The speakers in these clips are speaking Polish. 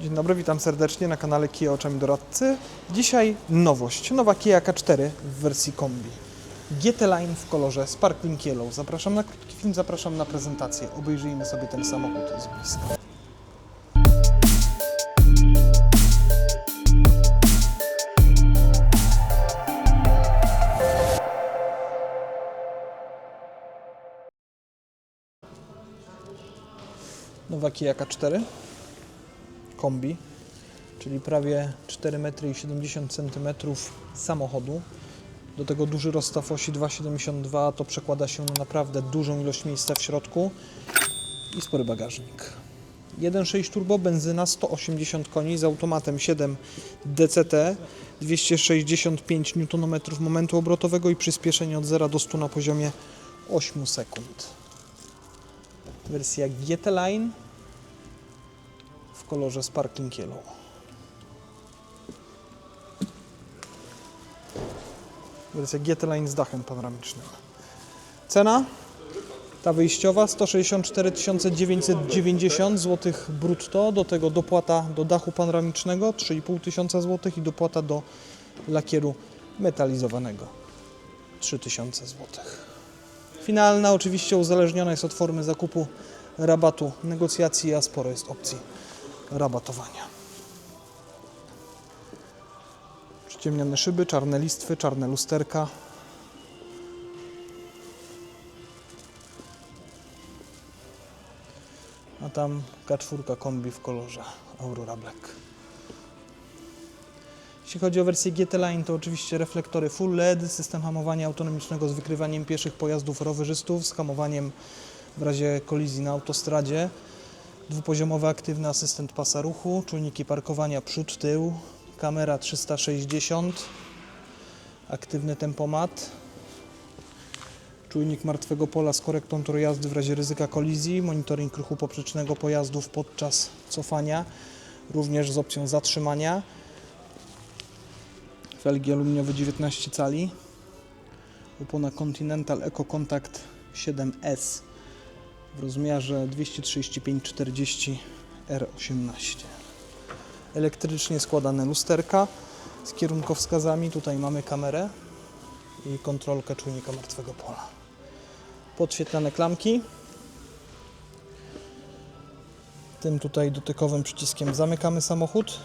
Dzień dobry, witam serdecznie na kanale Kia Oczami Doradcy. Dzisiaj nowość, nowa Kia K4 w wersji kombi. GT Line w kolorze Sparkling Yellow. Zapraszam na krótki film, zapraszam na prezentację. Obejrzyjmy sobie ten samochód z bliska. Nowa Kia K4 kombi, czyli prawie 4,70 m samochodu. Do tego duży rozstaw osi 2,72, to przekłada się na naprawdę dużą ilość miejsca w środku i spory bagażnik. 1.6 turbo, benzyna, 180 koni z automatem 7 DCT, 265 Nm momentu obrotowego i przyspieszenie od 0 do 100 na poziomie 8 sekund. Wersja GT Line w kolorze Sparkling Yellow. Wersja GT Line z dachem panoramicznym. Cena? Ta wyjściowa 164 990 zł brutto, do tego dopłata do dachu panoramicznego 3500 zł i dopłata do lakieru metalizowanego 3000 zł. Finalna oczywiście uzależniona jest od formy zakupu, rabatu, negocjacji, a sporo jest opcji rabatowania. Przyciemnione szyby, czarne listwy, czarne lusterka. A tam K4 kombi w kolorze Aurora Black. Jeśli chodzi o wersję GT Line, to oczywiście reflektory full LED, system hamowania autonomicznego z wykrywaniem pieszych pojazdów rowerzystów, z hamowaniem w razie kolizji na autostradzie, dwupoziomowy aktywny asystent pasa ruchu, czujniki parkowania przód, tył, kamera 360, aktywny tempomat, czujnik martwego pola z korektą toru jazdy w razie ryzyka kolizji, monitoring ruchu poprzecznego pojazdów podczas cofania, również z opcją zatrzymania, felgi aluminiowe 19 cali, opona Continental Eco Contact 7S w rozmiarze 235/40 R18. Elektrycznie składane lusterka z kierunkowskazami. Tutaj mamy kamerę i kontrolkę czujnika martwego pola. Podświetlane klamki. Tym tutaj dotykowym przyciskiem zamykamy samochód.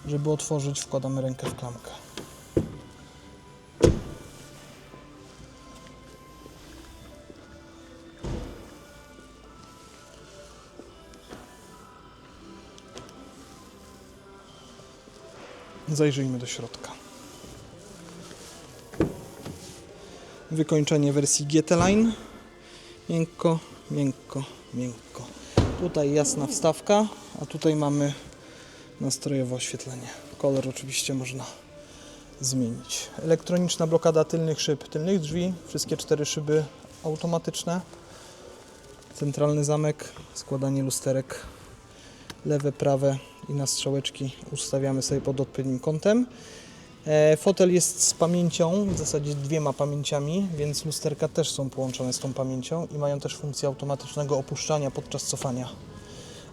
Żeby otworzyć, wkładamy rękę w klamkę. Zajrzyjmy do środka. Wykończenie wersji GT Line. Miękko, miękko, miękko. Tutaj jasna wstawka, a tutaj mamy nastrojowe oświetlenie. Kolor oczywiście można zmienić. Elektroniczna blokada tylnych szyb, tylnych drzwi. Wszystkie 4 szyby automatyczne. Centralny zamek, składanie lusterek. Lewe, prawe i na strzałeczki ustawiamy sobie pod odpowiednim kątem. Fotel jest z pamięcią, w zasadzie 2 pamięciami, więc lusterka też są połączone z tą pamięcią i mają też funkcję automatycznego opuszczania podczas cofania,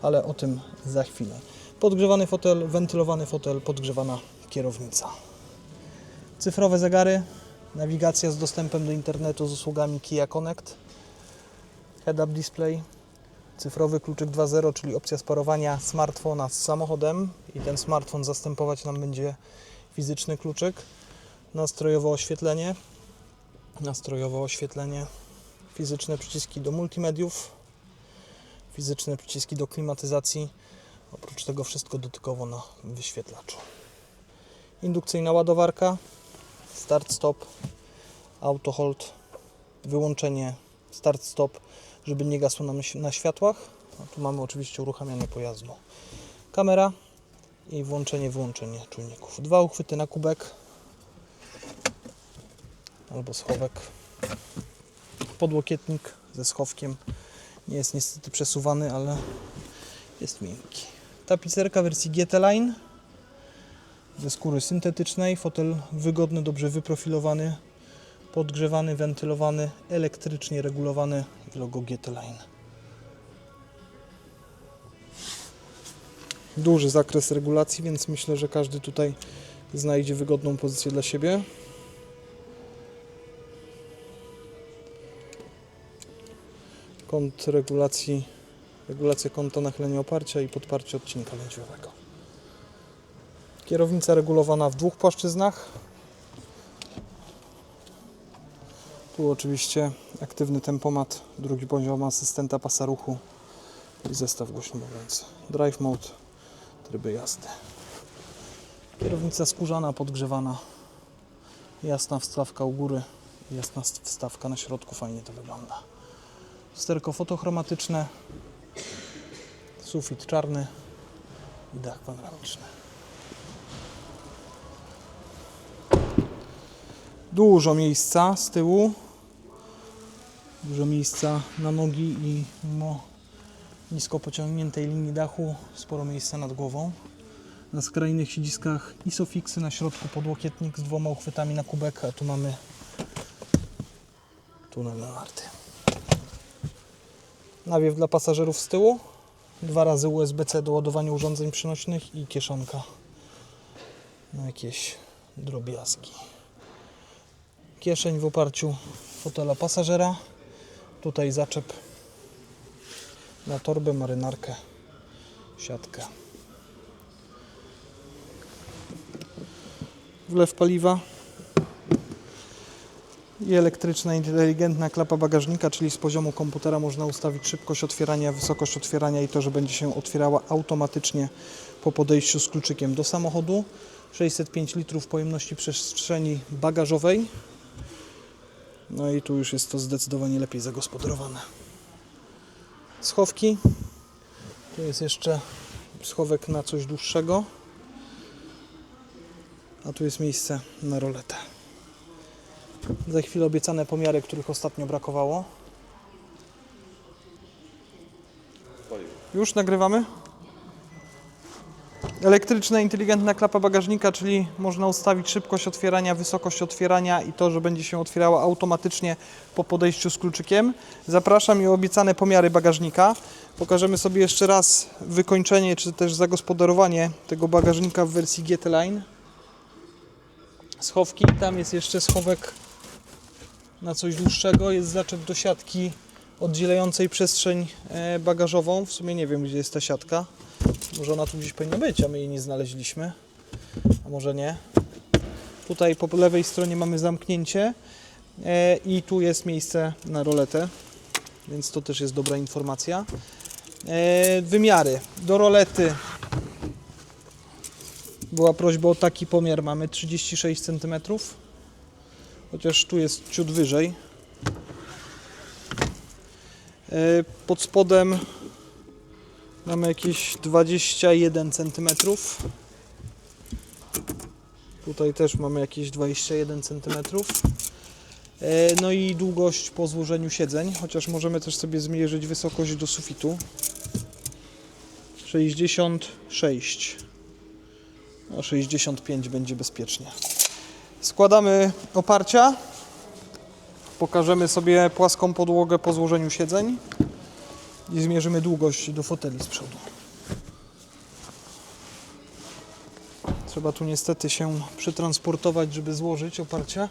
ale o tym za chwilę. Podgrzewany fotel, wentylowany fotel, podgrzewana kierownica. Cyfrowe zegary, nawigacja z dostępem do internetu z usługami Kia Connect, head-up display, cyfrowy kluczyk 2.0, czyli opcja sparowania smartfona z samochodem i ten smartfon zastępować nam będzie fizyczny kluczyk. Nastrojowe oświetlenie, fizyczne przyciski do multimediów, fizyczne przyciski do klimatyzacji, oprócz tego wszystko dotykowo na wyświetlaczu. Indukcyjna ładowarka, start-stop, auto hold, wyłączenie start-stop, żeby nie gasło nam na światłach. A tu mamy oczywiście uruchamianie pojazdu. Kamera i wyłączenie czujników. 2 uchwyty na kubek albo schowek. Podłokietnik ze schowkiem. Nie jest niestety przesuwany, ale jest miękki. Tapicerka wersji GT Line ze skóry syntetycznej. Fotel wygodny, dobrze wyprofilowany, podgrzewany, wentylowany, elektrycznie regulowany i logo GT Line. duży zakres regulacji, więc myślę, że każdy tutaj znajdzie wygodną pozycję dla siebie. Kąt regulacji, regulacja kąta nachylenia oparcia i podparcie odcinka lędźwiowego. Kierownica regulowana w 2 płaszczyznach. Tu oczywiście aktywny tempomat, drugi poziom asystenta pasa ruchu i zestaw głośno mówiący. Drive mode, tryby jazdy. Kierownica skórzana, podgrzewana. Jasna wstawka u góry, jasna wstawka na środku, fajnie to wygląda. Sterko fotochromatyczne, sufit czarny i dach panoramiczny. Dużo miejsca z tyłu, dużo miejsca na nogi i mimo nisko pociągniętej linii dachu sporo miejsca nad głową. Na skrajnych siedziskach Isofixy, na środku podłokietnik z 2 uchwytami na kubek, a tu mamy tunel na narty. Nawiew dla pasażerów z tyłu, 2 razy USB-C do ładowania urządzeń przenośnych i kieszonka na jakieś drobiazgi. Kieszeń w oparciu fotela pasażera, tutaj zaczep na torbę, marynarkę, siatkę. Wlew paliwa i elektryczna, inteligentna klapa bagażnika, czyli z poziomu komputera można ustawić szybkość otwierania, wysokość otwierania i to, że będzie się otwierała automatycznie po podejściu z kluczykiem do samochodu. 605 litrów pojemności przestrzeni bagażowej. No i tu już jest to zdecydowanie lepiej zagospodarowane. Schowki. Tu jest jeszcze schowek na coś dłuższego. A tu jest miejsce na roletę. Za chwilę obiecane pomiary, których ostatnio brakowało. Już nagrywamy? Elektryczna, inteligentna klapa bagażnika, czyli można ustawić szybkość otwierania, wysokość otwierania i to, że będzie się otwierała automatycznie po podejściu z kluczykiem. Zapraszam i obiecane pomiary bagażnika. Pokażemy sobie jeszcze raz wykończenie, czy też zagospodarowanie tego bagażnika w wersji GT Line. Schowki, tam jest jeszcze schowek na coś dłuższego, jest zaczep do siatki oddzielającej przestrzeń bagażową. W sumie nie wiem, gdzie jest ta siatka. Może ona tu gdzieś powinna być, a my jej nie znaleźliśmy. A może nie. Tutaj po lewej stronie mamy zamknięcie i tu jest miejsce na roletę, więc to też jest dobra informacja. Wymiary. Do rolety była prośba o taki pomiar, mamy 36 cm, chociaż tu jest ciut wyżej. Pod spodem mamy jakieś 21 cm. Tutaj też mamy jakieś 21 cm. No i długość po złożeniu siedzeń, chociaż możemy też sobie zmierzyć wysokość do sufitu. 66. No 65 będzie bezpiecznie. Składamy oparcia. Pokażemy sobie płaską podłogę po złożeniu siedzeń i zmierzymy długość do foteli z przodu. Trzeba tu niestety się przetransportować, żeby złożyć oparcia.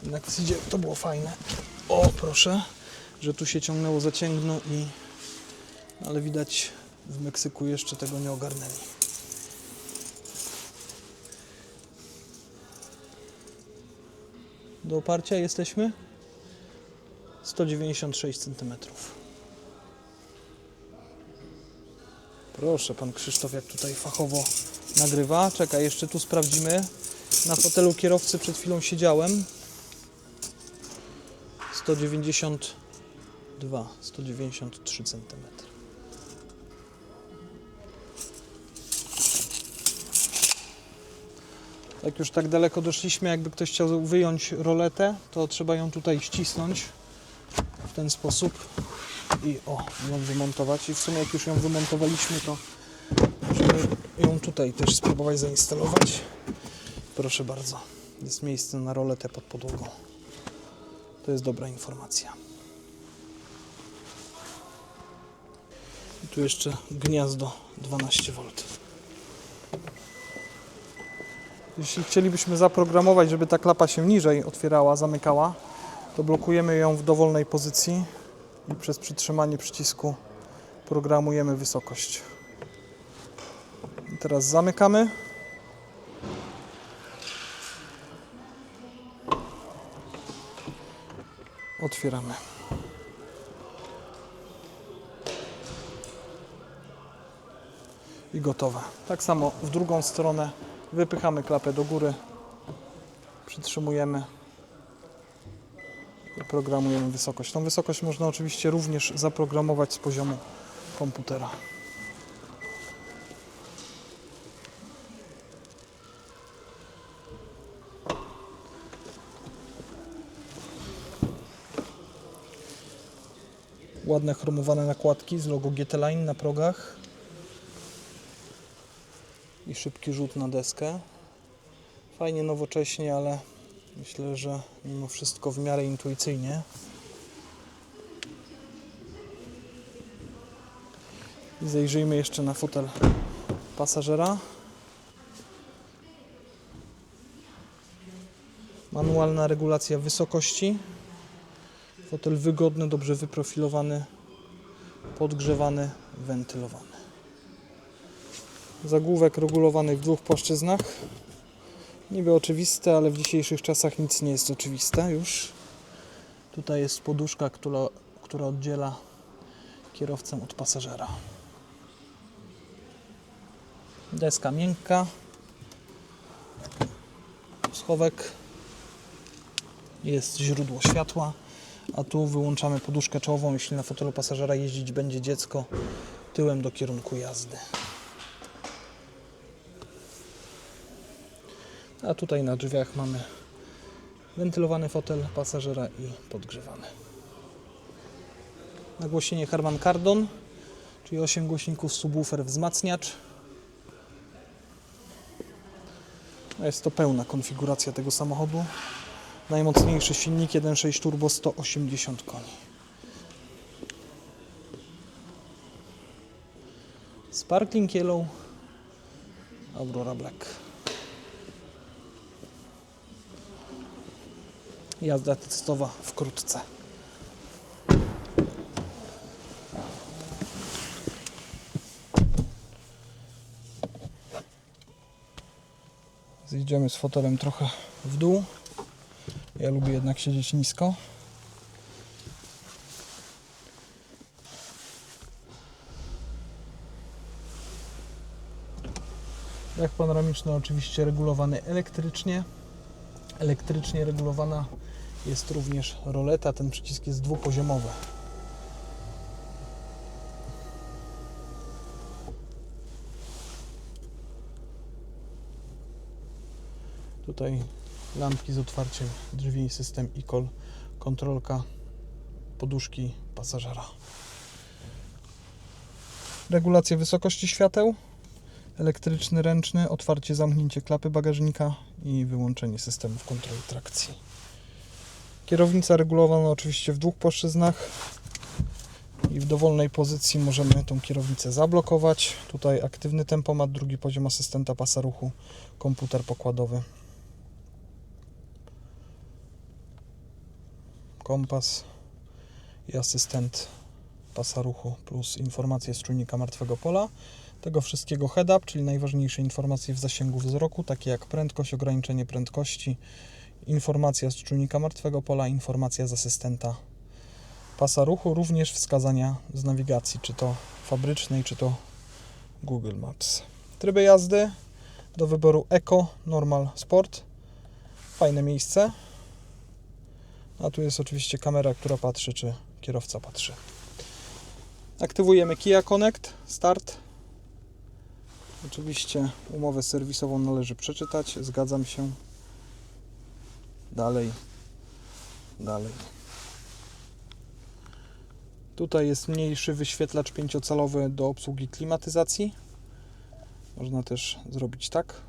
Jednak to było fajne. O, proszę, że tu się ciągnęło za cięgno ale widać, w Meksyku jeszcze tego nie ogarnęli. Do oparcia jesteśmy 196 cm. Proszę, pan Krzysztof jak tutaj fachowo nagrywa. Czekaj, jeszcze tu sprawdzimy. Na fotelu kierowcy przed chwilą siedziałem. 193 cm. Jak już tak daleko doszliśmy, jakby ktoś chciał wyjąć roletę, to trzeba ją tutaj ścisnąć w ten sposób i ją wymontować. I w sumie jak już ją wymontowaliśmy, to możemy ją tutaj też spróbować zainstalować. Proszę bardzo, jest miejsce na roletę pod podłogą. To jest dobra informacja. I tu jeszcze gniazdo 12V. Jeśli chcielibyśmy zaprogramować, żeby ta klapa się niżej otwierała, zamykała, to blokujemy ją w dowolnej pozycji i przez przytrzymanie przycisku programujemy wysokość. I teraz zamykamy. Otwieramy. I gotowe. Tak samo w drugą stronę wypychamy klapę do góry, przytrzymujemy i programujemy wysokość. Tą wysokość można oczywiście również zaprogramować z poziomu komputera. Ładne chromowane nakładki z logo GT Line na progach i szybki rzut na deskę. Fajnie nowocześnie, ale myślę, że mimo wszystko w miarę intuicyjnie. I zajrzyjmy jeszcze na fotel pasażera. Manualna regulacja wysokości. Fotel wygodny, dobrze wyprofilowany, podgrzewany, wentylowany. Zagłówek regulowany w dwóch płaszczyznach. Niby oczywiste, ale w dzisiejszych czasach nic nie jest oczywiste już. Tutaj jest poduszka, która oddziela kierowcę od pasażera. Deska miękka. Schowek. Jest źródło światła. A tu wyłączamy poduszkę czołową, jeśli na fotelu pasażera jeździć będzie dziecko tyłem do kierunku jazdy. A tutaj na drzwiach mamy wentylowany fotel pasażera i podgrzewany. Nagłośnienie Harman Kardon, czyli 8 głośników, subwoofer, wzmacniacz. Jest to pełna konfiguracja tego samochodu. Najmocniejszy silnik 1.6 turbo, 180 koni. Sparkling Yellow, Aurora Black. Jazda testowa wkrótce. Zjedziemy z fotelem trochę w dół. Ja lubię jednak siedzieć nisko. Dach panoramiczny oczywiście regulowany elektrycznie. Elektrycznie regulowana jest również roleta. Ten przycisk jest dwupoziomowy. Tutaj lampki z otwarciem drzwi, system e-call, kontrolka poduszki pasażera. Regulacja wysokości świateł, elektryczny, ręczny, otwarcie, zamknięcie klapy bagażnika i wyłączenie systemów kontroli trakcji. Kierownica regulowana oczywiście w dwóch płaszczyznach i w dowolnej pozycji możemy tą kierownicę zablokować. Tutaj aktywny tempomat, drugi poziom asystenta pasa ruchu, komputer pokładowy. Kompas i asystent pasa ruchu plus informacje z czujnika martwego pola. Tego wszystkiego head-up, czyli najważniejsze informacje w zasięgu wzroku, takie jak prędkość, ograniczenie prędkości, informacja z czujnika martwego pola, informacja z asystenta pasa ruchu, również wskazania z nawigacji, czy to fabrycznej, czy to Google Maps. Tryby jazdy do wyboru Eco, Normal, Sport. Fajne miejsce. A tu jest oczywiście kamera, która patrzy, czy kierowca patrzy. Aktywujemy Kia Connect, start. Oczywiście umowę serwisową należy przeczytać, zgadzam się. Dalej. Tutaj jest mniejszy wyświetlacz 5-calowy do obsługi klimatyzacji. Można też zrobić tak.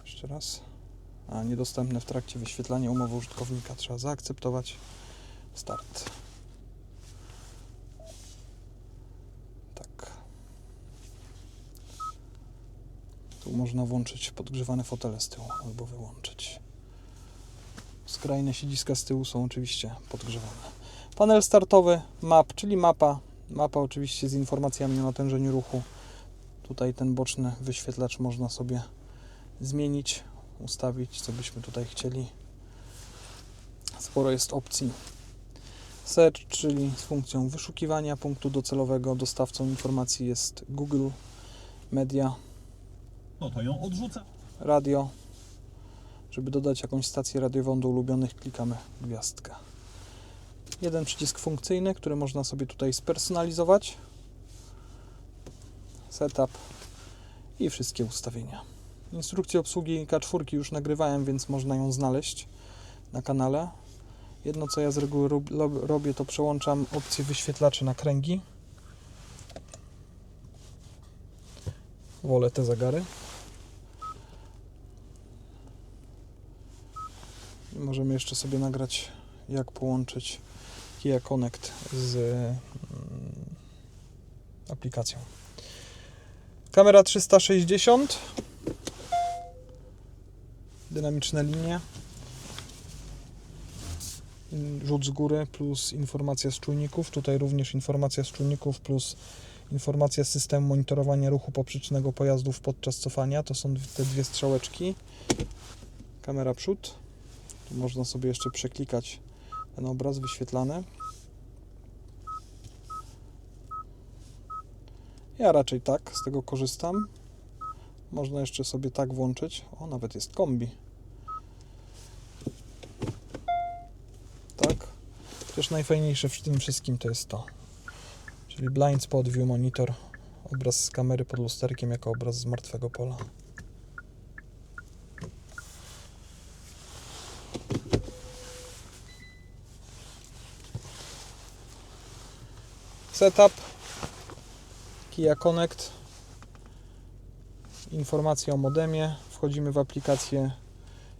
Jeszcze raz. Niedostępne w trakcie wyświetlania umowy użytkownika. Trzeba zaakceptować. Start. Tak. Tu można włączyć podgrzewane fotele z tyłu albo wyłączyć. Skrajne siedziska z tyłu są oczywiście podgrzewane. Panel startowy, map, czyli mapa. Mapa oczywiście z informacjami o natężeniu ruchu. Tutaj ten boczny wyświetlacz można sobie zmienić, ustawić, co byśmy tutaj chcieli. Sporo jest opcji. Search, czyli z funkcją wyszukiwania punktu docelowego. Dostawcą informacji jest Google Media. No to ją odrzucę. Radio. Żeby dodać jakąś stację radiową do ulubionych, klikamy gwiazdkę. Jeden przycisk funkcyjny, który można sobie tutaj spersonalizować. Setup i wszystkie ustawienia. Instrukcję obsługi K4 już nagrywałem, więc można ją znaleźć na kanale. Jedno, co ja z reguły robię, to przełączam opcję wyświetlaczy na kręgi. Wolę te zegary. I możemy jeszcze sobie nagrać, jak połączyć Kia Connect z aplikacją. Kamera 360. Dynamiczne linie. Rzut z góry plus informacja z czujników. Tutaj również informacja z czujników plus informacja z systemu monitorowania ruchu poprzecznego pojazdów podczas cofania. To są te dwie strzałeczki. Kamera przód. Tu można sobie jeszcze przeklikać ten obraz wyświetlany. Ja raczej tak z tego korzystam. Można jeszcze sobie tak włączyć. O, nawet jest kombi. Tak. Też najfajniejsze w tym wszystkim to jest to. Czyli blind spot view monitor. Obraz z kamery pod lusterkiem jako obraz z martwego pola. Setup. Kia Connect. Informacja o modemie. Wchodzimy w aplikację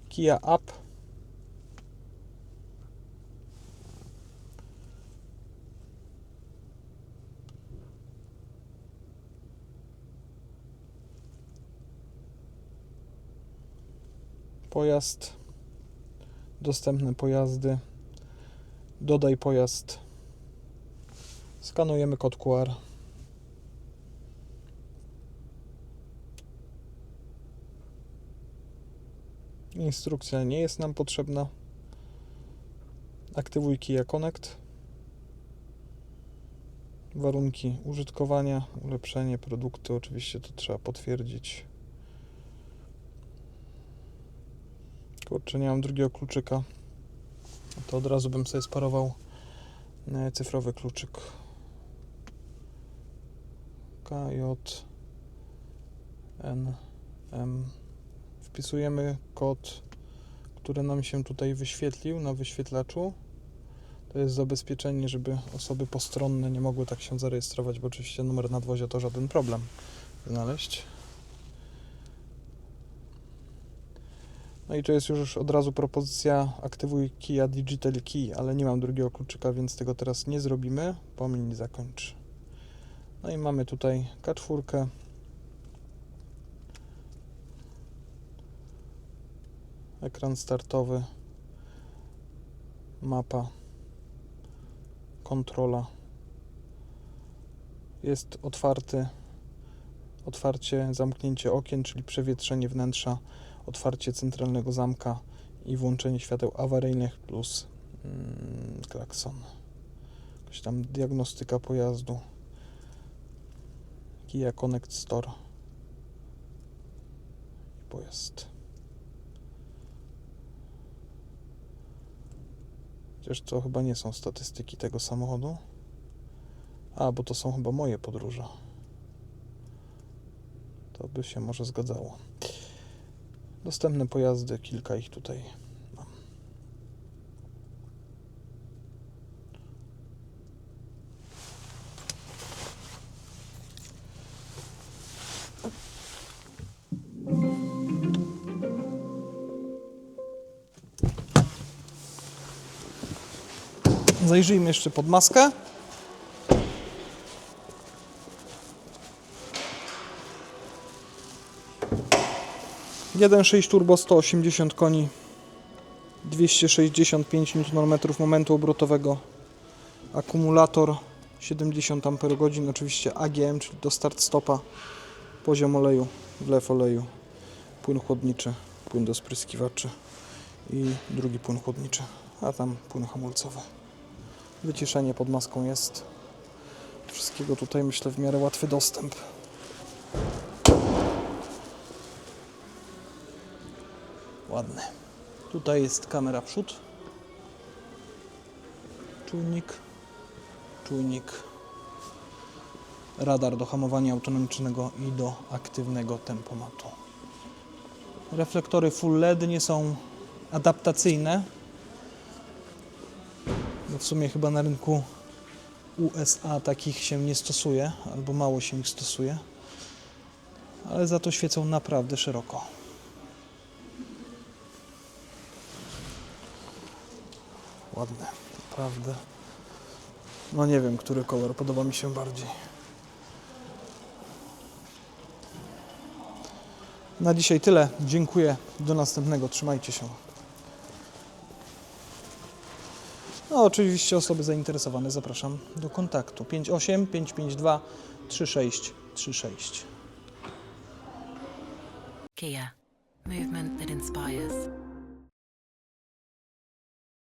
Kia App. Pojazd. Dostępne pojazdy. Dodaj pojazd. Skanujemy kod QR. Instrukcja nie jest nam potrzebna. Aktywuj Kia Connect. Warunki użytkowania, ulepszenie produktu, oczywiście to trzeba potwierdzić. Kurczę, nie mam drugiego kluczyka. To od razu bym sobie sparował cyfrowy kluczyk. KJNM. Wpisujemy kod, który nam się tutaj wyświetlił na wyświetlaczu. To jest zabezpieczenie, żeby osoby postronne nie mogły tak się zarejestrować, bo oczywiście numer nadwozia to żaden problem znaleźć. No i to jest już od razu propozycja aktywuj Kia Digital Key, ale nie mam drugiego kluczyka, więc tego teraz nie zrobimy. Pomiń, zakończ. No i mamy tutaj K4. Ekran startowy. Mapa. Kontrola. Jest otwarcie, zamknięcie okien, czyli przewietrzenie wnętrza, otwarcie centralnego zamka i włączenie świateł awaryjnych plus klakson. Jakaś tam diagnostyka pojazdu. Kia Connect Store. I pojazd. Chociaż to chyba nie są statystyki tego samochodu. A, bo to są chyba moje podróże. To by się może zgadzało. Dostępne pojazdy, kilka ich tutaj mam. Zajrzyjmy jeszcze pod maskę. 1.6 turbo, 180 koni, 265 Nm momentu obrotowego, akumulator 70 Ah, oczywiście AGM, czyli do start-stopa, poziom oleju, wlew oleju, płyn chłodniczy, płyn do spryskiwaczy i drugi płyn chłodniczy, a tam płyn hamulcowy. Wyciszenie pod maską jest. Wszystkiego tutaj myślę w miarę łatwy dostęp. Ładny. Tutaj jest kamera przód. Czujnik. Radar do hamowania autonomicznego i do aktywnego tempomatu. Reflektory full LED nie są adaptacyjne. Bo w sumie chyba na rynku USA takich się nie stosuje, albo mało się ich stosuje. Ale za to świecą naprawdę szeroko. Ładne, naprawdę. No nie wiem, który kolor podoba mi się bardziej. Na dzisiaj tyle. Dziękuję. Do następnego. Trzymajcie się. No oczywiście osoby zainteresowane zapraszam do kontaktu. 58 552 3636. Kia, movement that inspires.